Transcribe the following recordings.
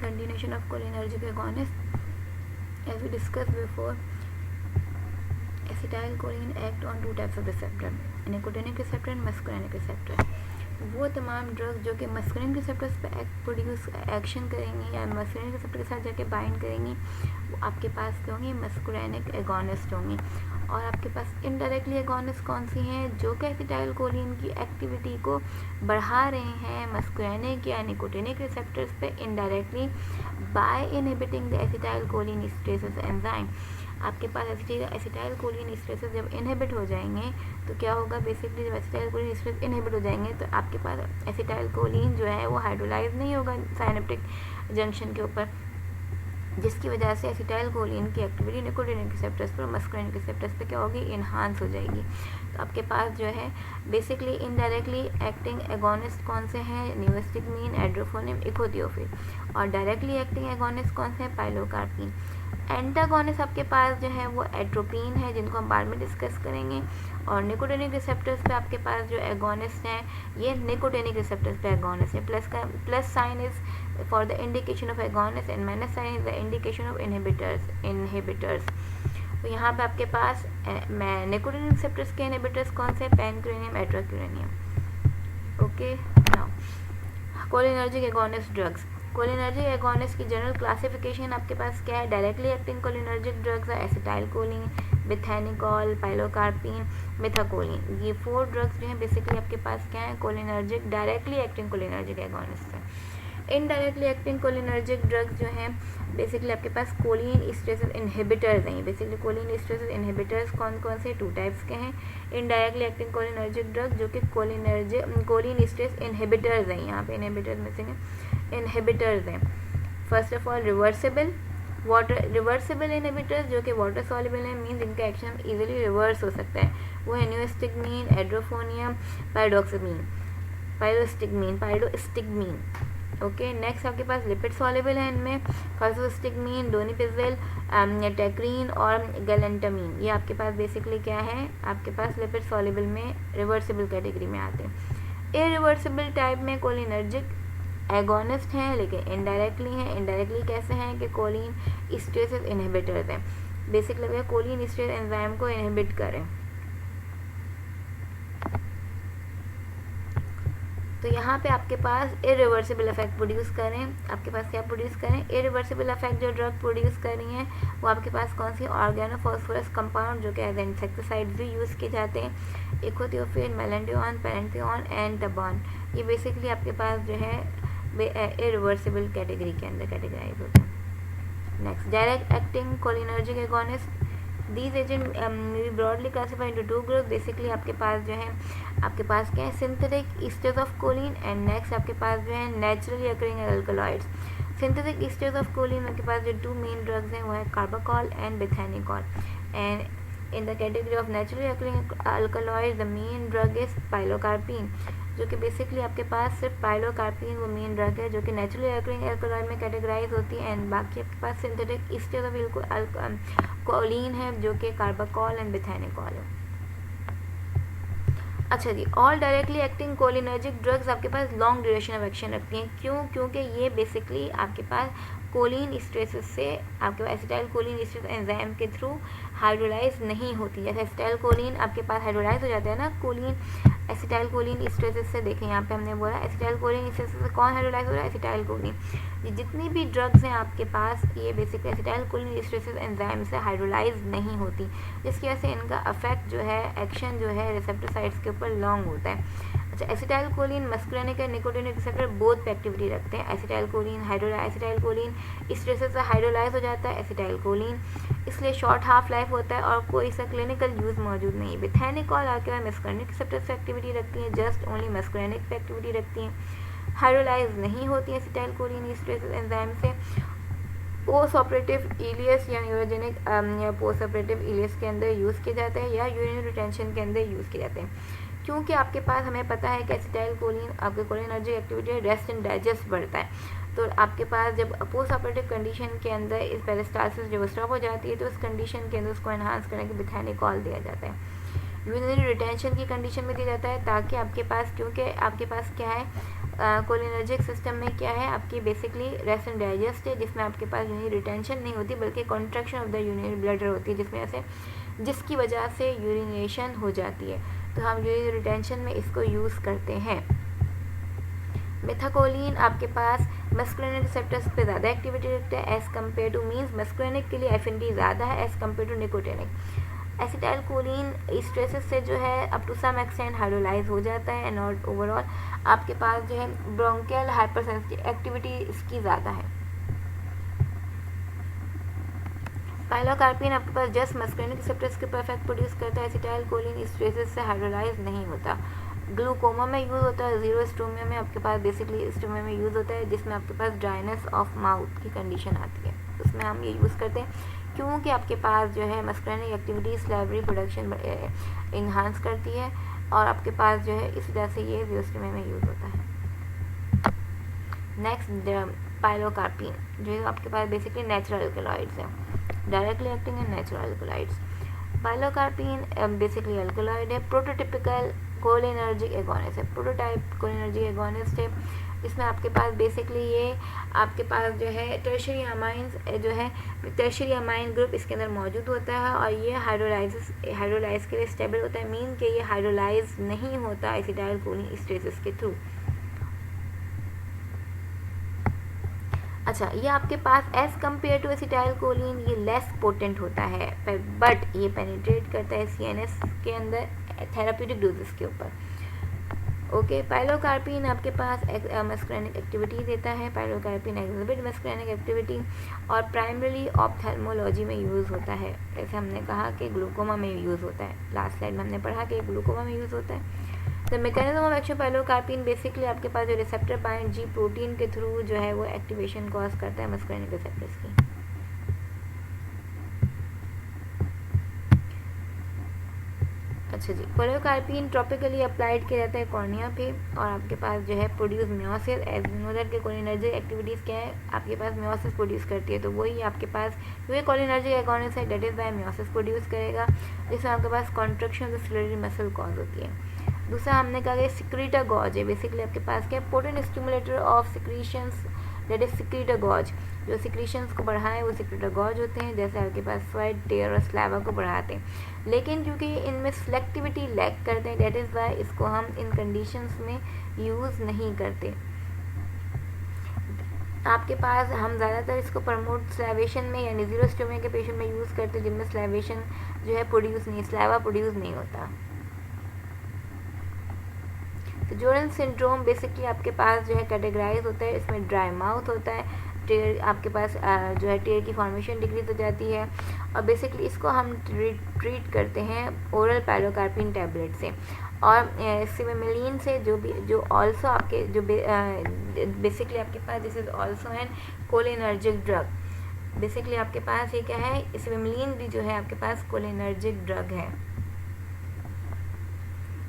continuation of cholinergic agonist. As we discussed before, acetylcholine act on two types of receptor, nicotinic receptor and muscarinic receptor. वो तमाम drugs जो कि muscarine receptors पे action करेंगी या muscarine receptor के साथ जाके बाइंड करेंगी, वो आपके पास क्या होंगी, मस्कुरैनिक एगोनिस्ट होंगी। और आपके पास इनडायरेक्टली एगोनिस्ट कौन सी हैं, जो कि एसिटाइलकोलिन की एक्टिविटी को बढ़ा रहे हैं मस्कुरैनिक या निकोटिनिक रिसेप्टर्स पे indirectly by inhibiting the acetylcholine esterases enzyme. आपके पास एसिटाइलकोलिन एस्टरेसेस जब इनहिबिट हो जाएंगे तो क्या होगा, बेसिकली जब एसिटाइलकोलिन एस्टरेसेस इनहिबिट हो जाएंगे तो आपके पास एसिटाइलकोलिन जो है वो हाइड्रोलाइज नहीं होगा साइनेप्टिक जंक्शन के ऊपर, जिसकी वजह से एसिटाइलकोलिन की एक्टिविटी निकोटिनिक रिसेप्टर्स पर, मस्कुरिनिक रिसेप्टर्स पे क्या होगी, इन्हांस हो जाएगी। तो आपके पास जो है बेसिकली इनडायरेक्टली एक्टिंग एगोनिस्ट कौन से हैं, न्यूस्टिगमीन, एड्रोफोनिम, इकोथियोफिल। और डायरेक्टली एक्टिंग एगोनिस्ट कौन से हैं, पाइलोकार्पिन। एंटागोनिस्ट आपके पास जो है वो एट्रोपिन है, जिनको हम बाद में डिस्कस करेंगे। और निकोटिनिक रिसेप्टर्स पे आपके पास जो एगोनिस्ट हैं ये निकोटिनिक रिसेप्टर्स पे एगोनिस्ट है। Plus sign is for the indication of agonist and minus sign is the indication of inhibitors. तो यहाँ पे आपके पास निकोटिनिक रिसेप्टर्स के इनहिबिटर्स कौन से, pancuronium, atracurium. Okay, now cholinergic agonist drugs. Cholinergic agonist की जनरल क्लासिफिकेशन आपके पास क्या है, डायरेक्टली एक्टिंग कोलिनर्जिक ड्रग्स है एसिटाइलकोलिन, बिथेनिकॉल, पाइलोकार्पिन, मिथाकोलिन। ये 4 ड्रग्स जो हैं बेसिकली आपके पास क्या है, cholinergic directly acting cholinergic agonist है। इनडायरेक्टली एक्टिंग कोलिनर्जिक ड्रग्स जो हैं बेसिकली आपके पास कोलिन एस्टरेसेस इनहिबिटर्स हैं। बेसिकली कोलिन एस्टरेसेस इनहिबिटर्स कौन कौन से, 2 टाइप्स के हैं इनडायरेक्टली एक्टिंग कोलिनर्जिक ड्रग, जो कि कोलिन एस्टरेस इनहिबिटर्स हैं। यहाँ पे इनहिबिटर्स में से इनहिबिटर्स हैं। First of all reversible inhibitors जो कि वाटर सॉल्युबल हैं, मीन्स इनका एक्शन इजीली रिवर्स हो सकता है, वो है न्यूस्टिगमीन, एड्रोफोनियम, पाइलोस्टिगमीन। ओके, नेक्स्ट आपके पास लिपिड सॉल्युबल है, इनमें फॉस्फोस्टिगमीन, डोनिपिजिल, टेक्रीन और गैलेंटामीन। ये आपके पास बेसिकली क्या है, आपके पास लिपिड सॉल्युबल में रिवर्सिबल कैटेगरी में आते हैं। इरिवर्सिबल टाइप में कोलिनर्जिक एगोनिस्ट हैं लेकिन इनडायरेक्टली हैं। इनडायरेक्टली कैसे हैं कि कोलिन एस्टरेसेस इनहिबिटर्स हैं, बेसिकली कोलिन एस्टरेस एंजाइम को इनहिबिट करें। तो यहाँ पे आपके पास इरिवर्सिबल इफेक्ट प्रोड्यूस करें, आपके पास क्या प्रोड्यूस करें, इरिवर्सिबल इफेक्ट जो ड्रग प्रोड्यूस कर रही हैं वो आपके पास कौन सी, ऑर्गेनोफॉस्फोरस कंपाउंड जो कि एज इंसेक्टिसाइड्स भी यूज़ किए जाते हैं, इकोथियोफिन, मेलेंडियोन, पेरेंथियोन एंड टबॉन। ये बेसिकली आपके पास जो है इरिवर्सिबल कैटेगरी के अंदर कैटेगराइज होते हैं। Next, direct acting cholinergic agonist. These agents may be broadly classified into 2 groups. Basically आपके पास जो है, आपके पास क्या है, synthetic esters of choline and next आपके पास जो है naturally occurring alkaloids. Synthetic esters of choline आपके पास जो 2 मेन ड्रग्स हैं वो है carbachol and bethanechol. And in the category of naturally occurring alkaloids the main drug is pilocarpine, जो कि बेसिकली आपके पास सिर्फ पाइलोकार्पिन वो मेन ड्रग है जो कि नेचुरली अकरिंग अल्कलॉइड में कैटेगराइज होती है। एंड बाकी आपके पास सिंथेटिक ईस्टर्स ऑफ कोलिन है जो कि कार्बाकॉल एंड बिथेनिकॉल है। अच्छा जी, all directly acting cholinergic drugs आपके पास लॉन्ग ड्यूरेशन ऑफ एक्शन रखती हैं। क्यों? क्योंकि ये बेसिकली आपके पास कोलिन एस्टरेसेस से आपके पास एसिटाइलकोलिन एस्टरेस एंजाइम के थ्रू हाइड्रोलाइज नहीं होती। जैसे एसिटाइलकोलिन आपके पास हाइड्रोलाइज हो जाता है ना कोलिन एसिटाइलकोलिन एस्टरेसेस से। देखें यहाँ पे हमने बोला एसिटाइलकोलिन एस्टरेसेस से कौन हाइड्रोलाइज हो रहा है, एसिटाइलकोलिन। ये जितनी भी ड्रग्स हैं आपके पास ये बेसिकली एसिटाइलकोलिन एस्टरेसेस एंजाइम से हाइड्रोलाइज नहीं होती, जिसकी वजह से इनका अफेक्ट जो है, एक्शन जो है रिसेप्टर साइट्स के ऊपर लॉन्ग होता है। अच्छा, एसिटाइलकोलिन मस्कुरिनिक और निकोटिनिक रिसेप्टर बोथ पे एक्टिविटी रखते हैं। एसिटाइलकोलिन एस्टरेसेस से हाइड्रोलाइज हो जाता है एसिटाइलकोलिन, इसलिए शॉर्ट हाफ लाइफ होता है और कोई सा क्लिनिकल यूज़ मौजूद नहीं है। बिथेनिकॉल आपके पास मस्कुरिनिक रिसेप्टर से एक्टिविटी रखती है, जस्ट ओनली मस्कुरिनिक पे एक्टिविटी रखती हैं, हाइड्रोलाइज नहीं होती है एसिटाइलकोलिन एस्टरेसेस एंजाइम से। पोस्ट ऑपरेटिव इलियस या न्यूरोजेनिक या पोस्ट ऑपरेटिव इलियस के अंदर यूज़ किए जाते हैं या यूरिनरी रिटेंशन के अंदर यूज़ किए जाते हैं। क्योंकि आपके पास हमें पता है कि एसिटाइलकोलिन आपके cholinergic activity rest and digest बढ़ता है, तो आपके पास जब पोस्ट ऑपरेटिव कंडीशन के अंदर इस पेरिस्टाल्सिस जब स्टॉप हो जाती है तो उस कंडीशन के अंदर उसको एनहांस करने के बिथेनिकॉल दिया जाता है। यूरिनरी रिटेंशन की कंडीशन में दिया जाता है ताकि आपके पास, क्योंकि आपके पास क्या है कोलिनर्जिक सिस्टम में क्या है, आपकी बेसिकली रेस्ट एंड डाइजेस्ट है, जिसमें आपके पास यूरिनरी रिटेंशन नहीं होती बल्कि contraction of the urinary bladder होती है, जिसकी वजह से यूरिनेशन हो जाती है। तो हम यूरिनरी रिटेंशन में इसको यूज़ करते हैं। मेथाकोलिन आपके पास मस्कुलिनिक रिसेप्टर्स पे ज़्यादा एक्टिविटी रखता है as compare to, means muscarinic के लिए एफिनिटी ज़्यादा है as compare to nicotinic. Acetylcholine esterases से जो है up to some extent hydrolyse हो जाता है एंड ओवरऑल आपके पास जो है ब्रोंकियल हाइपरसेंसिटिव एक्टिविटी इसकी ज़्यादा है। पाइलोकार्पिन आपके पास जस्ट मस्कुलिनिक रिसेप्टर्स के परफेक्ट प्रोड्यूस करता है, एसिटाइलकोलिन स्ट्रेसेस से हाइड्रोलाइज नहीं होता। ग्लूकोमा में यूज़ होता है, जीरो स्टोमिया में आपके पास बेसिकली स्टोमिया में यूज़ होता है, जिसमें आपके पास ड्राइनेस ऑफ माउथ की कंडीशन आती है, उसमें हम ये यूज़ करते हैं क्योंकि आपके पास जो है मस्कुलिनिक एक्टिविटी स्लेवरी प्रोडक्शन इन्हांस करती है और आपके पास जो है इस वजह से ये जीरोस्टोमिया में यूज़ होता है। नेक्स्ट पाइलोकार्पिन जो है आपके पास बेसिकली नेचुरल अल्कलॉइड्स है, directly acting and natural alkaloids. Pilocarpine basically alkaloid है, प्रोटोटिपिकल कोलिनर्जिक एगोनिस्ट है, प्रोटोटाइप कोलिनर्जिक एगोनिस्ट है। इसमें आपके पास बेसिकली ये आपके पास जो है टर्शियरी अमाइंस जो है टर्शियरी अमाइन ग्रुप इसके अंदर मौजूद होता है और ये हाइड्रोलाइज के लिए स्टेबल होता है, मीन कि ये हाइड्रोलाइज नहीं होता एसिटाइलकोलिन स्ट्रेसेस के थ्रू। अच्छा, ये आपके पास एज कम्पेयर टू एसिटाइलकोलिन ये लेस पोटेंट होता है, बट ये पेनिट्रेट करता है सीएनएस के अंदर थेराप्यूटिक डोजेस के ऊपर। ओके, पाइलोकार्पिन आपके पास मस्कुलिनिक एक्टिविटी देता है, पाइलोकार्पिन एक्सिबिट मस्कुलिनिक एक्टिविटी और प्राइमरीली ऑप्थेल्मोलॉजी में यूज़ होता है। जैसे हमने कहा कि ग्लूकोमा में यूज़ होता है, लास्ट स्लाइड में हमने पढ़ा कि ग्लूकोमा में यूज़ होता है। तो mechanism of action pilocarpine basically आपके पास जो रिसेप्टर बाइंड जी प्रोटीन के थ्रू जो है वो एक्टिवेशन कॉज करता है मस्कुलिनिक रिसेप्टर्स की। अच्छा जी, पाइलोकार्पिन ट्रॉपिकली अप्लाइड किया जाता है कॉर्निया पे और आपके पास जो है produce miosis, as know that के कोलिनर्जिक एक्टिविटीज़ क्या है आपके पास मियोसिस प्रोड्यूस करती है, तो वही आपके पास ये कोलिनर्जिक एगोनिस्ट है, that is by meiosis produce करेगा, जिसमें आपके पास कॉन्ट्रैक्शन ऑफ सिलेटरी मसल कॉज होती है। दूसरा हमने कहा कि सिक्रीटागॉज है, बेसिकली आपके पास क्या है potent stimulator of secretions, that is secretagogues, जो सिक्रीशंस को बढ़ाएं वो सिक्रीटागॉज होते हैं, जैसे आपके पास स्वेट, टेयर और स्लावा को बढ़ाते हैं, लेकिन क्योंकि इनमें सेलेक्टिविटी लैक करते हैं, दैट इज़ वाई इसको हम इन कंडीशंस में यूज़ नहीं करते। आपके पास हम ज़्यादातर इसको प्रमोट स्लैवेशन में यानी जीरोस्टोमिया के पेशेंट में यूज़ करते हैं जिनमें स्लैवेशन जो है प्रोड्यूस नहीं, स्लावा प्रोड्यूस नहीं होता। तो जोरन सिंड्रोम बेसिकली आपके पास जो है कैटेगराइज होता है, इसमें ड्राई माउथ होता है, टेयर आपके पास जो है टेयर की फॉर्मेशन डिक्रीज हो जाती है और बेसिकली इसको हम ट्रीट करते हैं ओरल पाइलोकार्पिन टैबलेट से और सिमेलिन से, जो ऑल्सो आपके जो बेसिकली आपके पास this is also an cholinergic drug. Basically आपके पास ये क्या है, सिमेलिन भी जो है आपके पास कोलिनर्जिक ड्रग है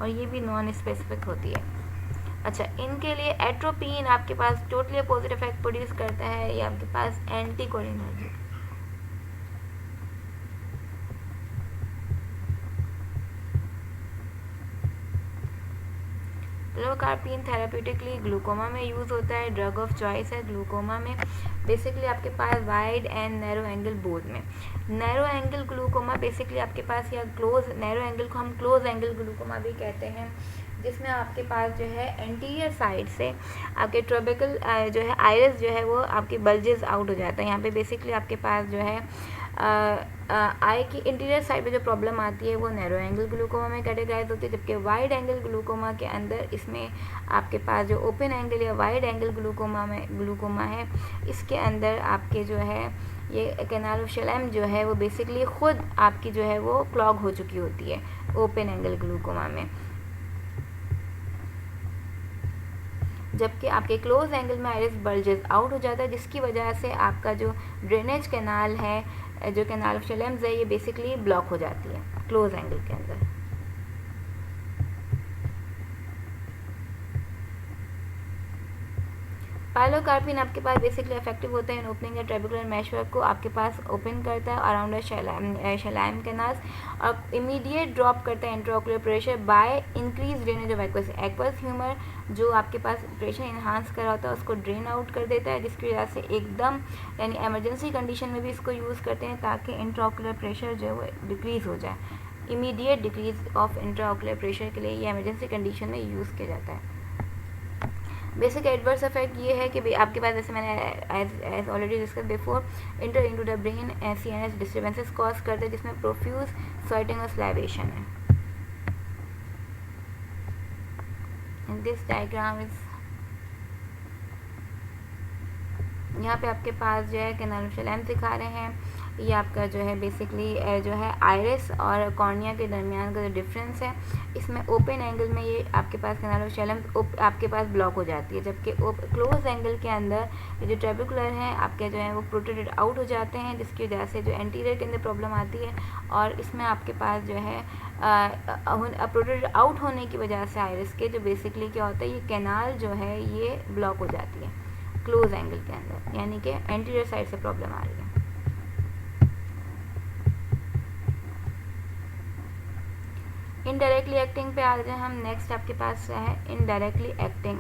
और ये भी नॉन स्पेसिफिक होती है। अच्छा, इनके लिए एट्रोपिन आपके पास टोटली अपोजिट इफेक्ट प्रोड्यूस करता है, ये आपके पास anti cholinergic. Pilocarpine therapeutically glaucoma में यूज़ होता है, ड्रग ऑफ चॉइस है ग्लूकोमा में, बेसिकली आपके पास wide and narrow angle both में। नैरो एंगल ग्लूकोमा बेसिकली आपके पास या क्लोज नैरो एंगल को हम क्लोज एंगल ग्लूकोमा भी कहते हैं, जिसमें आपके पास जो है एंटीरियर साइड से आपके ट्रोबिकल जो है आइरिस जो है वो आपके बल्जेस आउट हो जाता है। यहाँ पे बेसिकली आपके पास जो है आई की इंटीरियर साइड पे जो प्रॉब्लम आती है वो नैरो एंगल ग्लूकोमा में कैटेगराइज होती है, जबकि वाइड एंगल ग्लूकोमा के अंदर इसमें आपके पास जो ओपन एंगल या वाइड एंगल ग्लूकोमा है इसके अंदर आपके जो है ये कैनाल ऑफ शेलम जो है वो बेसिकली खुद आपकी जो है वो क्लॉग हो चुकी होती है ओपन एंगल ग्लूकोमा में, जबकि आपके क्लोज एंगल में आइरिस बल्जेस आउट हो जाता है, जिसकी वजह से आपका जो ड्रेनेज कैनाल है, जो कैनाल ऑफ शेलम्स है, ये बेसिकली ब्लॉक हो जाती है क्लोज एंगल के अंदर। पायलोकार्पिन आपके पास बेसिकली इफेक्टिव होता है इन ओपनिंग द ट्रेबेकुलर मैशवर्क को आपके पास ओपन करता है अराउंड शैलाइम कैनाल्स और इमीडिएट ड्रॉप करता है intraocular pressure by increase drainage of aqueous humour जो आपके पास प्रेशर इन्हांस कर रहा होता है उसको ड्रेन आउट कर देता है, जिसकी वजह से एकदम यानी एमरजेंसी कंडीशन में भी इसको यूज़ करते हैं ताकि इंट्राओकुलर प्रेशर जो है वो डिक्रीज़ हो जाए। Immediate decrease of intraocular pressure के लिए ये एमरजेंसी कंडीशन में यूज़ किया जाता है। बेसिक एडवर्स इफेक्ट ये है कि आपके पास जैसे मैंने as already discuss before enter into the brain CNS disturbances cause करते हैं जिसमें प्रोफ्यूज स्वेटिंग और स्लाइवेशन है। इन दिस डायग्राम इज यहाँ पे आपके पास जो है कैनाल शैलाइम दिखा रहे हैं। ये आपका जो है बेसिकली जो है आइरिस और कॉर्निया के दरमियान का जो डिफरेंस है इसमें ओपन एंगल में ये आपके पास कैनाल शैलाइम आपके पास ब्लॉक हो जाती है, जबकि क्लोज एंगल के अंदर ये जो ट्रेबेकुलर हैं आपके जो है वो प्रोटेटेड आउट हो जाते हैं, जिसकी वजह से जो एंटीरियर के अंदर प्रॉब्लम आती है और इसमें आपके पास जो है प्रोटेटेड आउट होने की वजह से आइरिस के जो बेसिकली क्या होता है ये कैनाल जो है ये ब्लॉक हो जाती है क्लोज एंगल के अंदर, यानी कि एंटीरियर साइड से प्रॉब्लम आ रही है। इनडायरेक्टली एक्टिंग पे आ जाए हम। नेक्स्ट आपके पास है इनडायरेक्टली एक्टिंग